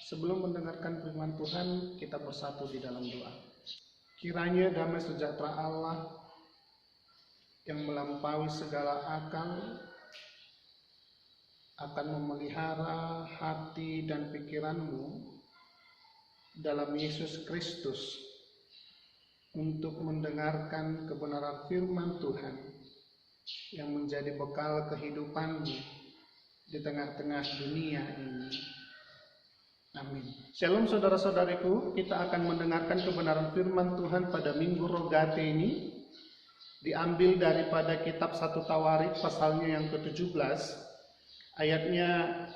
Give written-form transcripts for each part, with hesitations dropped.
Sebelum mendengarkan firman Tuhan, kita bersatu di dalam doa. Kiranya damai sejahtera Allah yang melampaui segala akal akan memelihara hati dan pikiranmu dalam Yesus Kristus untuk mendengarkan kebenaran firman Tuhan yang menjadi bekal kehidupanmu di tengah-tengah dunia ini. Amin. Shalom saudara-saudariku, kita akan mendengarkan kebenaran firman Tuhan pada Minggu Rogate ini, diambil daripada kitab 1 Tawarik pasalnya yang ke-17, ayatnya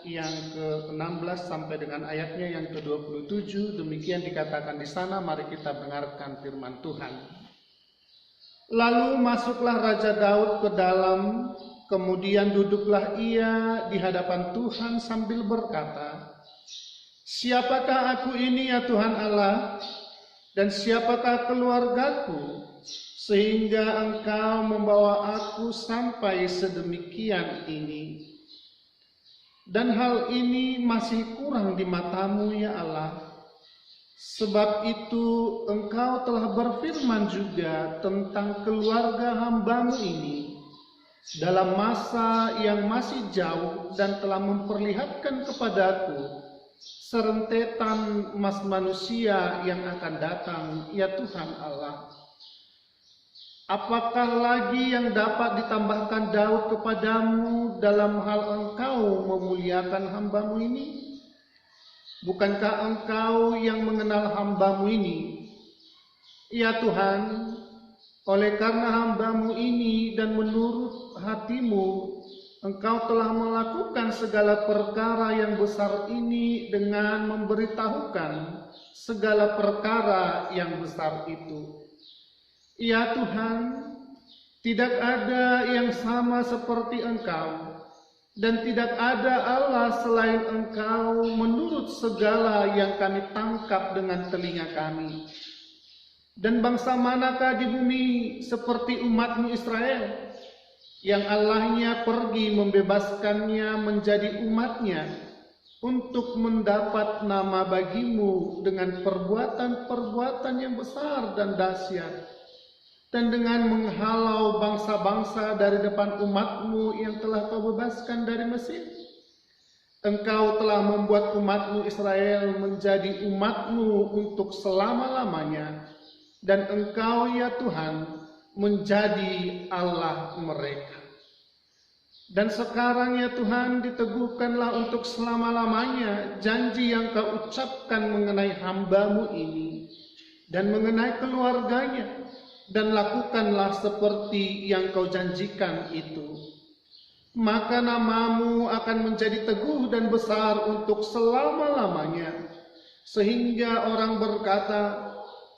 yang ke-16 sampai dengan ayatnya yang ke-27. Demikian dikatakan di sana. Mari kita dengarkan firman Tuhan. Lalu masuklah Raja Daud ke dalam, kemudian duduklah ia di hadapan Tuhan sambil berkata, "Siapakah aku ini ya Tuhan Allah, dan siapakah keluargaku, sehingga Engkau membawa aku sampai sedemikian ini? Dan hal ini masih kurang di mata-Mu ya Allah. Sebab itu Engkau telah berfirman juga tentang keluarga hamba-Mu ini dalam masa yang masih jauh, dan telah memperlihatkan kepadaku serentetan emas manusia yang akan datang, ya Tuhan Allah. Apakah lagi yang dapat ditambahkan Daud kepadamu dalam hal Engkau memuliakan hamba-Mu ini? Bukankah Engkau yang mengenal hamba-Mu ini? Ya Tuhan, oleh karena hamba-Mu ini dan menurut hati-Mu, Engkau telah melakukan segala perkara yang besar ini dengan memberitahukan segala perkara yang besar itu. Ya Tuhan, tidak ada yang sama seperti Engkau, dan tidak ada Allah selain Engkau menurut segala yang kami tangkap dengan telinga kami. Dan bangsa manakah di bumi seperti umat-Mu Israel, yang Allahnya pergi membebaskannya menjadi umatnya untuk mendapat nama bagi-Mu dengan perbuatan-perbuatan yang besar dan dahsyat, dan dengan menghalau bangsa-bangsa dari depan umat-Mu yang telah Kau bebaskan dari Mesir. Engkau telah membuat umat-Mu Israel menjadi umat-Mu untuk selama-lamanya, dan Engkau ya Tuhan menjadi Allah mereka. Dan sekarang ya Tuhan, diteguhkanlah untuk selama-lamanya janji yang Kau ucapkan mengenai hamba-Mu ini dan mengenai keluarganya, dan lakukanlah seperti yang Kau janjikan itu. Maka nama-Mu akan menjadi teguh dan besar untuk selama-lamanya, sehingga orang berkata,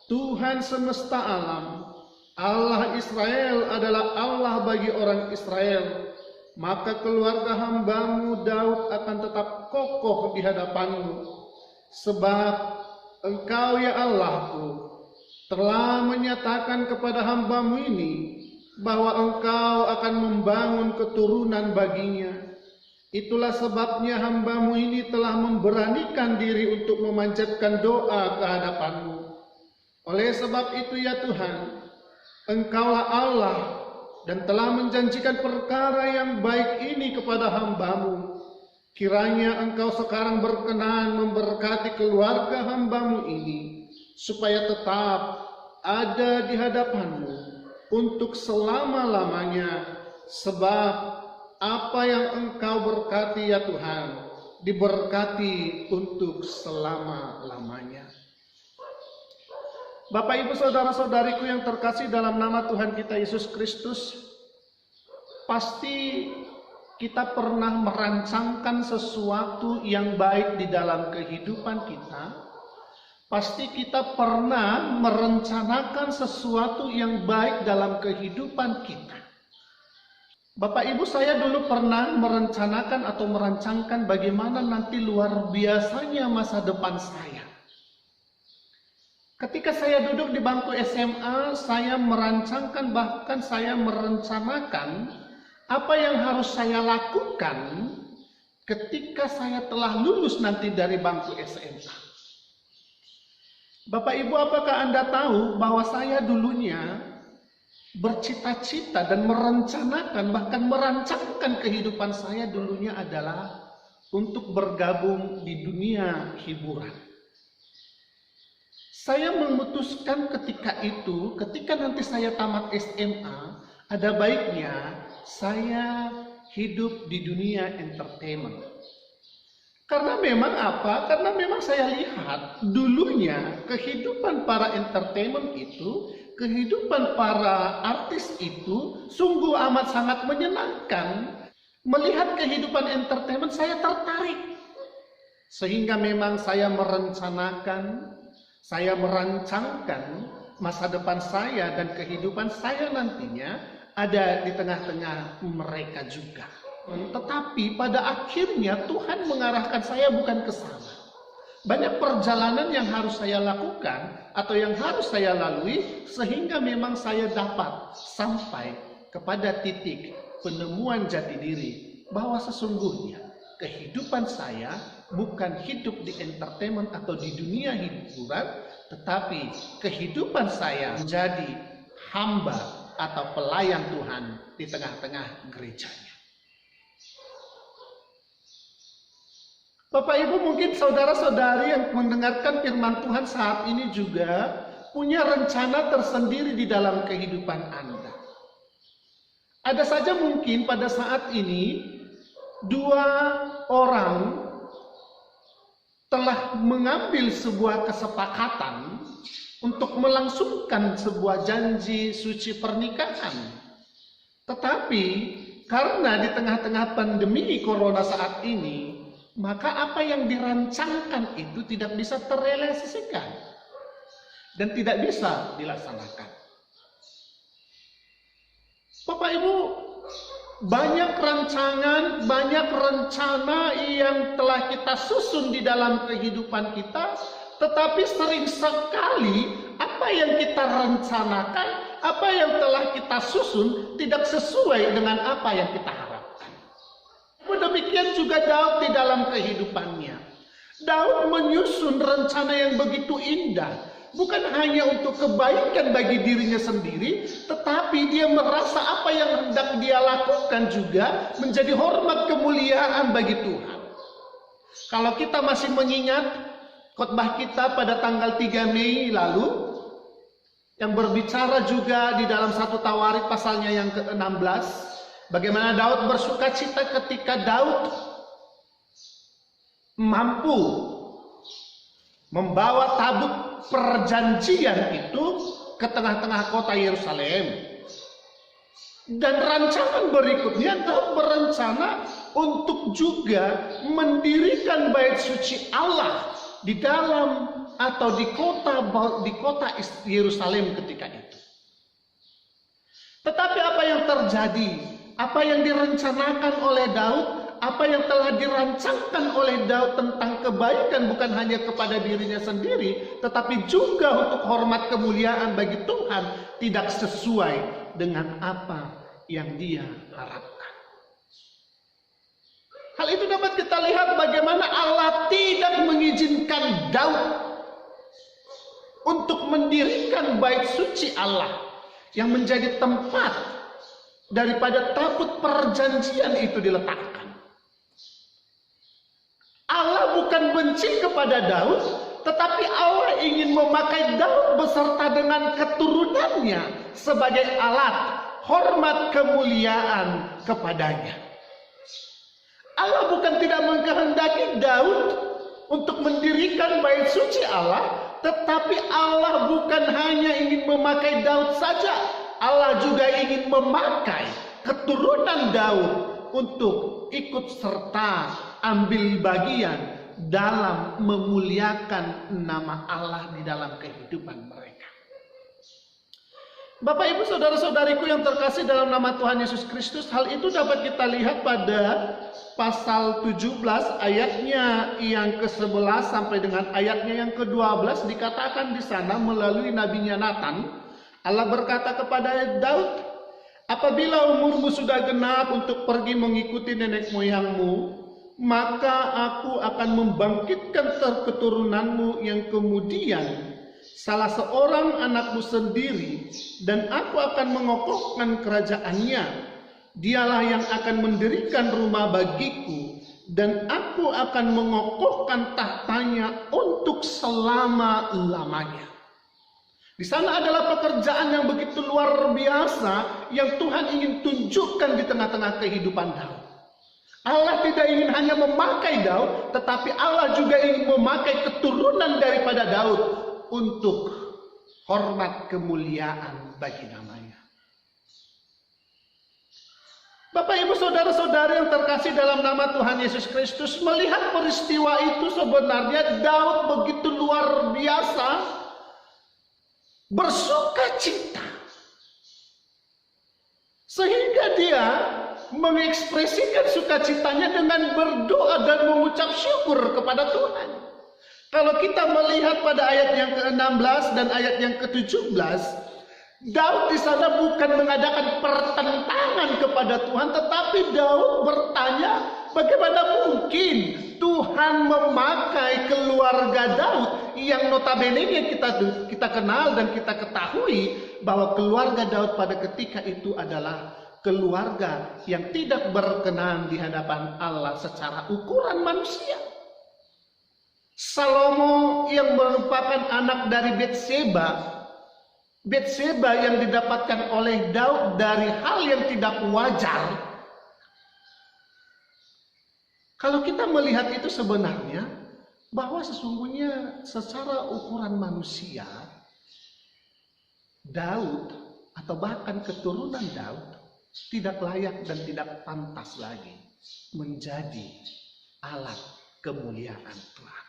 Tuhan semesta alam, Allah Israel adalah Allah bagi orang Israel. Maka keluarga hamba-Mu Daud akan tetap kokoh di hadapan-Mu, sebab Engkau ya Allahku telah menyatakan kepada hamba-Mu ini bahwa Engkau akan membangun keturunan baginya. Itulah sebabnya hamba-Mu ini telah memberanikan diri untuk memanjatkan doa ke hadapan-Mu. Oleh sebab itu ya Tuhan, Engkaulah Allah dan telah menjanjikan perkara yang baik ini kepada hamba-Mu. Kiranya Engkau sekarang berkenan memberkati keluarga hamba-Mu ini, supaya tetap ada di hadapan-Mu untuk selama-lamanya. Sebab apa yang Engkau berkati ya Tuhan, diberkati untuk selama-lamanya. Bapak, Ibu, saudara-saudariku yang terkasih dalam nama Tuhan kita Yesus Kristus, pasti kita pernah merancangkan sesuatu yang baik di dalam kehidupan kita. Pasti kita pernah merencanakan sesuatu yang baik dalam kehidupan kita. Bapak, Ibu, saya dulu pernah merencanakan atau merancangkan bagaimana nanti luar biasanya masa depan saya. Ketika saya duduk di bangku SMA, saya merancangkan, bahkan saya merencanakan apa yang harus saya lakukan ketika saya telah lulus nanti dari bangku SMA. Bapak Ibu, apakah Anda tahu bahwa saya dulunya bercita-cita dan merencanakan, bahkan merancangkan kehidupan saya dulunya adalah untuk bergabung di dunia hiburan. Saya memutuskan ketika itu, ketika nanti saya tamat SMA, ada baiknya saya hidup di dunia entertainment. Karena memang apa? Karena memang saya lihat dulunya kehidupan para entertainment itu, kehidupan para artis itu sungguh amat sangat menyenangkan. Melihat kehidupan entertainment saya tertarik. Sehingga memang saya merencanakan, saya merancangkan masa depan saya dan kehidupan saya nantinya ada di tengah-tengah mereka juga. Tetapi pada akhirnya Tuhan mengarahkan saya bukan ke sana. Banyak perjalanan yang harus saya lakukan atau yang harus saya lalui sehingga memang saya dapat sampai kepada titik penemuan jati diri bahwa sesungguhnya kehidupan saya bukan hidup di entertainment atau di dunia hiburan, tetapi kehidupan saya menjadi hamba atau pelayan Tuhan di tengah-tengah gerejanya. Bapak Ibu, mungkin saudara-saudari yang mendengarkan firman Tuhan saat ini juga punya rencana tersendiri di dalam kehidupan Anda. Ada saja mungkin pada saat ini dua orang telah mengambil sebuah kesepakatan untuk melangsungkan sebuah janji suci pernikahan. Tetapi karena di tengah-tengah pandemi corona saat ini, maka apa yang dirancangkan itu tidak bisa terrealisasikan dan tidak bisa dilaksanakan. Bapak Ibu, banyak rancangan, banyak rencana yang telah kita susun di dalam kehidupan kita, tetapi sering sekali apa yang kita rencanakan, apa yang telah kita susun tidak sesuai dengan apa yang kita harapkan. Demikian juga Daud di dalam kehidupannya. Daud menyusun rencana yang begitu indah. Bukan hanya untuk kebaikan bagi dirinya sendiri, tetapi dia merasa apa yang hendak dia lakukan juga menjadi hormat kemuliaan bagi Tuhan. Kalau kita masih mengingat khotbah kita pada tanggal 3 Mei lalu, yang berbicara juga di dalam 1 Tawarik pasalnya yang ke-16, bagaimana Daud bersuka cita ketika Daud mampu membawa tabut perjanjian itu ke tengah-tengah kota Yerusalem. Dan rancangan berikutnya Daud berencana untuk juga mendirikan bait suci Allah di dalam atau di kota Yerusalem ketika itu. Tetapi apa yang terjadi? Apa yang direncanakan oleh Daud, apa yang telah dirancangkan oleh Daud tentang kebaikan bukan hanya kepada dirinya sendiri, tetapi juga untuk hormat kemuliaan bagi Tuhan, tidak sesuai dengan apa yang dia harapkan. Hal itu dapat kita lihat bagaimana Allah tidak mengizinkan Daud untuk mendirikan bait suci Allah yang menjadi tempat daripada tabut perjanjian itu diletakkan. Allah bukan benci kepada Daud, tetapi Allah ingin memakai Daud beserta dengan keturunannya sebagai alat hormat kemuliaan kepadanya. Allah bukan tidak mengkehendaki Daud untuk mendirikan bait suci Allah, tetapi Allah bukan hanya ingin memakai Daud saja, Allah juga ingin memakai keturunan Daud untuk ikut serta ambil bagian dalam memuliakan nama Allah di dalam kehidupan mereka. Bapak Ibu saudara-saudariku yang terkasih dalam nama Tuhan Yesus Kristus, hal itu dapat kita lihat pada pasal 17 ayatnya yang ke-11 sampai dengan ayatnya yang ke-12. Dikatakan di sana melalui nabinya Nathan, Allah berkata kepada Daud, apabila umurmu sudah genap untuk pergi mengikuti nenek moyangmu, maka aku akan membangkitkan keturunanmu yang kemudian salah seorang anakmu sendiri, dan aku akan mengokohkan kerajaannya. Dialah yang akan mendirikan rumah bagiku, dan aku akan mengokohkan tahtanya untuk selama-lamanya. Di sana adalah pekerjaan yang begitu luar biasa yang Tuhan ingin tunjukkan di tengah-tengah kehidupan Daud. Allah tidak ingin hanya memakai Daud, tetapi Allah juga ingin memakai keturunan daripada Daud untuk hormat kemuliaan bagi namanya. Bapak, Ibu, saudara-saudara yang terkasih dalam nama Tuhan Yesus Kristus, melihat peristiwa itu sebenarnya Daud begitu luar biasa bersuka cita, sehingga dia mengekspresikan sukacitanya dengan berdoa dan mengucap syukur kepada Tuhan. Kalau kita melihat pada ayat yang ke-16 dan ayat yang ke-17, Daud di sana bukan mengadakan pertentangan kepada Tuhan, tetapi Daud bertanya, bagaimana mungkin Tuhan memakai keluarga Daud yang notabene kita kenal dan kita ketahui bahwa keluarga Daud pada ketika itu adalah keluarga yang tidak berkenan di hadapan Allah secara ukuran manusia. Salomo yang merupakan anak dari Batseba yang didapatkan oleh Daud dari hal yang tidak wajar. Kalau kita melihat itu sebenarnya bahwa sesungguhnya secara ukuran manusia, Daud atau bahkan keturunan Daud tidak layak dan tidak pantas lagi menjadi alat kemuliaan Tuhan.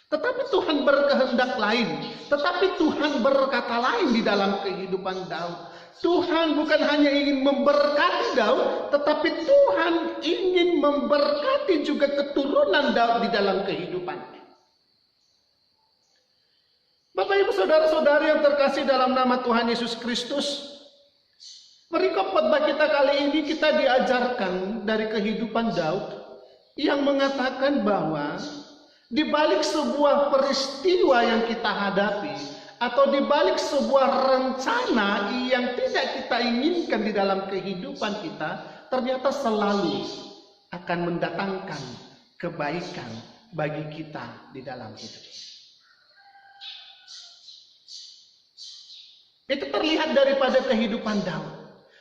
Tetapi Tuhan berkehendak lain, tetapi Tuhan berkata lain di dalam kehidupan Daud. Tuhan bukan hanya ingin memberkati Daud, tetapi Tuhan ingin memberkati juga keturunan Daud di dalam kehidupannya. Bapak, Ibu, saudara-saudari yang terkasih dalam nama Tuhan Yesus Kristus, perikop khotbah kita kali ini kita diajarkan dari kehidupan Daud yang mengatakan bahwa di balik sebuah peristiwa yang kita hadapi atau di balik sebuah rencana yang tidak kita inginkan di dalam kehidupan kita, ternyata selalu akan mendatangkan kebaikan bagi kita di dalam hidup. Itu terlihat daripada kehidupan Daud.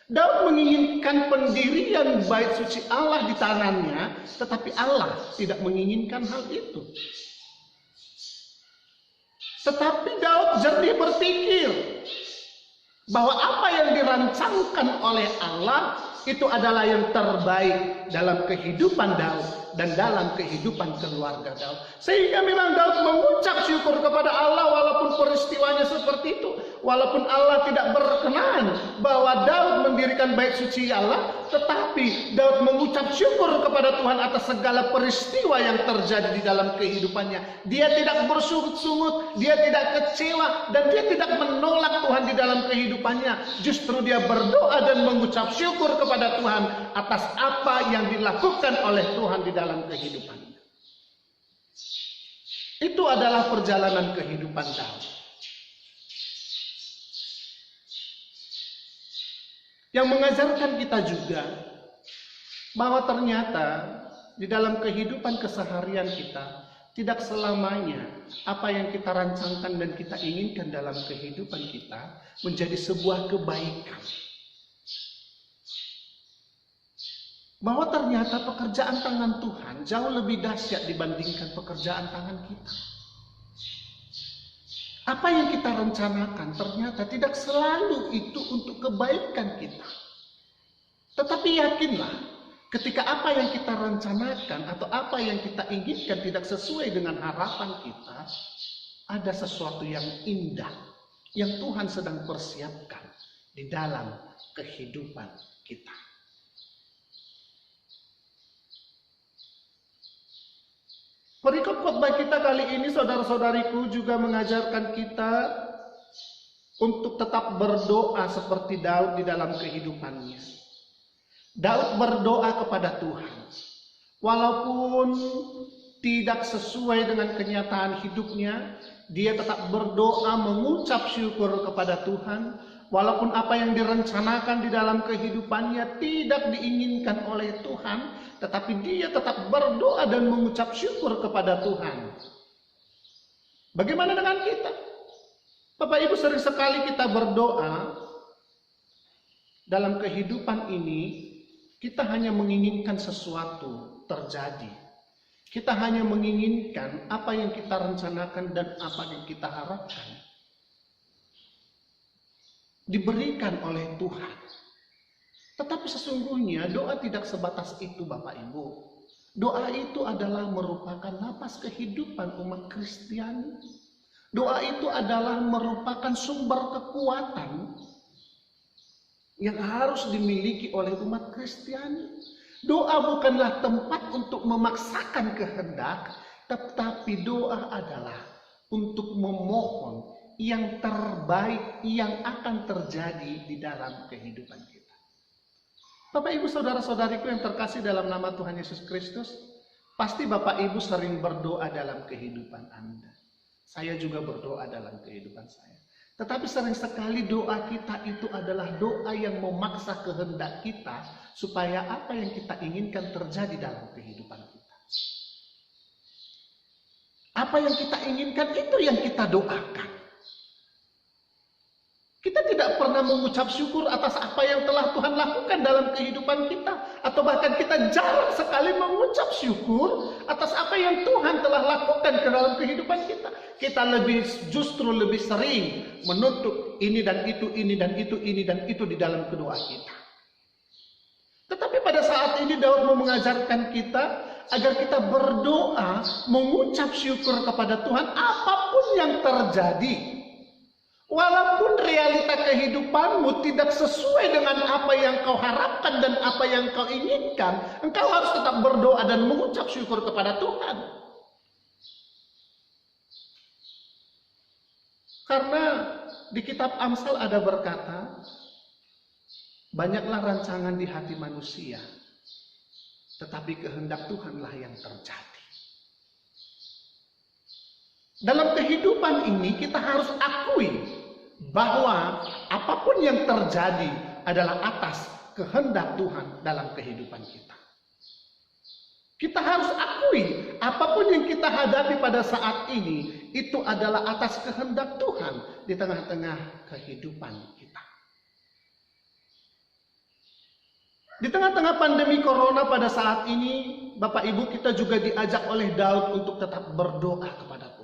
Daud menginginkan pendirian bait suci Allah di tangannya, tetapi Allah tidak menginginkan hal itu. Tetapi Daud jernih berpikir bahwa apa yang dirancangkan oleh Allah itu adalah yang terbaik dalam kehidupan Daud dan dalam kehidupan keluarga Daud. Sehingga memang Daud mengucap syukur kepada Allah walaupun peristiwanya seperti itu. Walaupun Allah tidak berkenan bahwa Daud mendirikan bait suci Allah, tetapi Daud mengucap syukur kepada Tuhan atas segala peristiwa yang terjadi di dalam kehidupannya. Dia tidak bersungut-sungut, dia tidak kecewa, dan dia tidak menolak Tuhan di dalam kehidupannya. Justru dia berdoa dan mengucap syukur kepada Tuhan atas apa yang dilakukan oleh Tuhan di dalam kehidupannya. Itu adalah perjalanan kehidupan Daud. Yang mengajarkan kita juga bahwa ternyata di dalam kehidupan keseharian kita tidak selamanya apa yang kita rancangkan dan kita inginkan dalam kehidupan kita menjadi sebuah kebaikan. Bahwa ternyata pekerjaan tangan Tuhan jauh lebih dahsyat dibandingkan pekerjaan tangan kita. Apa yang kita rencanakan ternyata tidak selalu itu untuk kebaikan kita. Tetapi yakinlah, ketika apa yang kita rencanakan atau apa yang kita inginkan tidak sesuai dengan harapan kita, ada sesuatu yang indah yang Tuhan sedang persiapkan di dalam kehidupan kita. Perikop khotbah kita kali ini, saudara-saudariku, juga mengajarkan kita untuk tetap berdoa seperti Daud di dalam kehidupannya. Daud berdoa kepada Tuhan. Walaupun tidak sesuai dengan kenyataan hidupnya, dia tetap berdoa mengucap syukur kepada Tuhan. Walaupun apa yang direncanakan di dalam kehidupannya tidak diinginkan oleh Tuhan, tetapi dia tetap berdoa dan mengucap syukur kepada Tuhan. Bagaimana dengan kita? Bapak Ibu, sering sekali kita berdoa dalam kehidupan ini, kita hanya menginginkan sesuatu terjadi. Kita hanya menginginkan apa yang kita rencanakan dan apa yang kita harapkan diberikan oleh Tuhan. Tetapi sesungguhnya doa tidak sebatas itu, Bapak Ibu. Doa itu adalah merupakan napas kehidupan umat Kristiani. Doa itu adalah merupakan sumber kekuatan yang harus dimiliki oleh umat Kristiani. Doa bukanlah tempat untuk memaksakan kehendak, tetapi doa adalah untuk memohon yang terbaik yang akan terjadi di dalam kehidupan kita. Bapak Ibu saudara-saudariku yang terkasih dalam nama Tuhan Yesus Kristus, pasti Bapak Ibu sering berdoa dalam kehidupan Anda. Saya juga berdoa dalam kehidupan saya. Tetapi sering sekali doa kita itu adalah doa yang memaksa kehendak kita supaya apa yang kita inginkan terjadi dalam kehidupan kita. Apa yang kita inginkan itu yang kita doakan. Kita tidak pernah mengucap syukur atas apa yang telah Tuhan lakukan dalam kehidupan kita. Atau bahkan kita jarang sekali mengucap syukur atas apa yang Tuhan telah lakukan ke dalam kehidupan kita. Kita justru lebih sering menuntut ini dan itu, ini dan itu, ini dan itu di dalam kedua kita. Tetapi pada saat ini Daud mau mengajarkan kita agar kita berdoa, mengucap syukur kepada Tuhan apapun yang terjadi. Walaupun realita kehidupanmu tidak sesuai dengan apa yang kau harapkan dan apa yang kau inginkan, engkau harus tetap berdoa dan mengucap syukur kepada Tuhan. Karena di kitab Amsal ada berkata, banyaklah rancangan di hati manusia, tetapi kehendak Tuhanlah yang terjadi. Dalam kehidupan ini kita harus akui bahwa apapun yang terjadi adalah atas kehendak Tuhan dalam kehidupan kita. Kita harus akui apapun yang kita hadapi pada saat ini itu adalah atas kehendak Tuhan di tengah-tengah kehidupan kita. Di tengah-tengah pandemi corona pada saat ini, Bapak Ibu, kita juga diajak oleh Daud untuk tetap berdoa kepada Tuhan.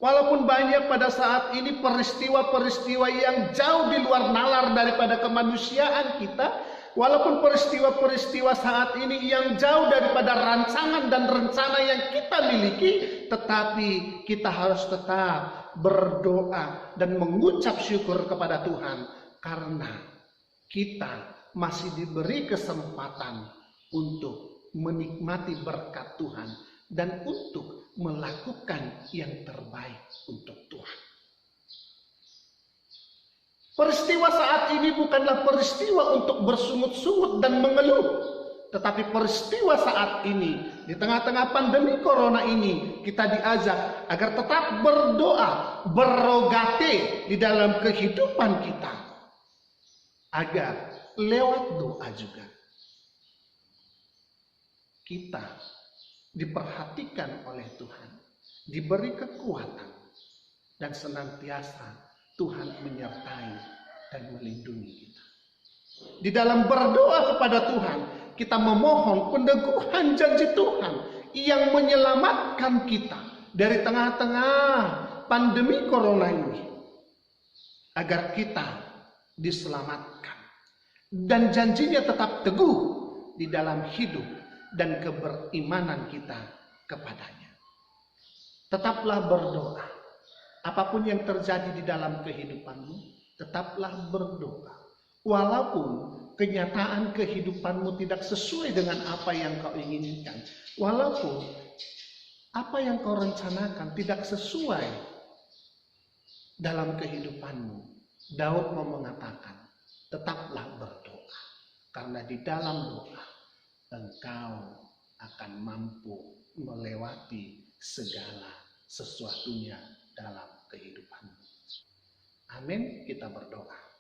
Walaupun banyak pada saat ini peristiwa-peristiwa yang jauh di luar nalar daripada kemanusiaan kita, walaupun peristiwa-peristiwa saat ini yang jauh daripada rancangan dan rencana yang kita miliki, tetapi kita harus tetap berdoa dan mengucap syukur kepada Tuhan karena kita masih diberi kesempatan untuk menikmati berkat Tuhan dan untuk melakukan yang terbaik untuk Tuhan. Peristiwa saat ini bukanlah peristiwa untuk bersungut-sungut dan mengeluh, tetapi peristiwa saat ini di tengah-tengah pandemi corona ini kita diajak agar tetap berdoa, berrogate di dalam kehidupan kita, agar lewat doa juga kita diperhatikan oleh Tuhan, diberi kekuatan, dan senantiasa Tuhan menyertai dan melindungi kita. Di dalam berdoa kepada Tuhan, kita memohon peneguhan janji Tuhan yang menyelamatkan kita dari tengah-tengah pandemi corona ini, agar kita diselamatkan dan janjinya tetap teguh di dalam hidup dan keberimanan kita kepadanya. Tetaplah berdoa. Apapun yang terjadi di dalam kehidupanmu, tetaplah berdoa. Walaupun kenyataan kehidupanmu tidak sesuai dengan apa yang kau inginkan, walaupun apa yang kau rencanakan tidak sesuai dalam kehidupanmu, Daud mau mengatakan, tetaplah berdoa. Karena di dalam doa engkau akan mampu melewati segala sesuatunya dalam kehidupanmu. Amin. Kita berdoa.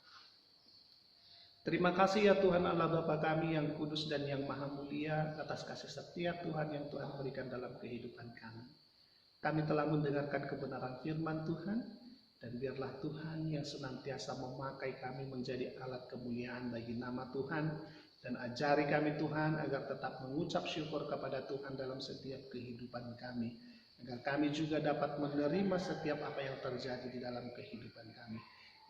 Terima kasih ya Tuhan Allah Bapa kami yang kudus dan yang maha mulia atas kasih setia Tuhan yang Tuhan berikan dalam kehidupan kami. Kami telah mendengarkan kebenaran firman Tuhan, dan biarlah Tuhan yang senantiasa memakai kami menjadi alat kemuliaan bagi nama Tuhan, dan ajari kami Tuhan agar tetap mengucap syukur kepada Tuhan dalam setiap kehidupan kami, agar kami juga dapat menerima setiap apa yang terjadi di dalam kehidupan kami.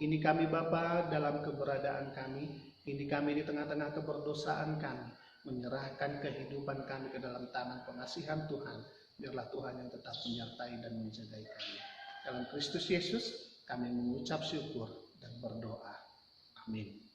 Ini kami Bapa dalam keberadaan kami, ini kami di tengah-tengah keberdosaan kami, menyerahkan kehidupan kami ke dalam tangan pengasihan Tuhan. Biarlah Tuhan yang tetap menyertai dan menjagai kami. Dalam Kristus Yesus kami mengucap syukur dan berdoa. Amin.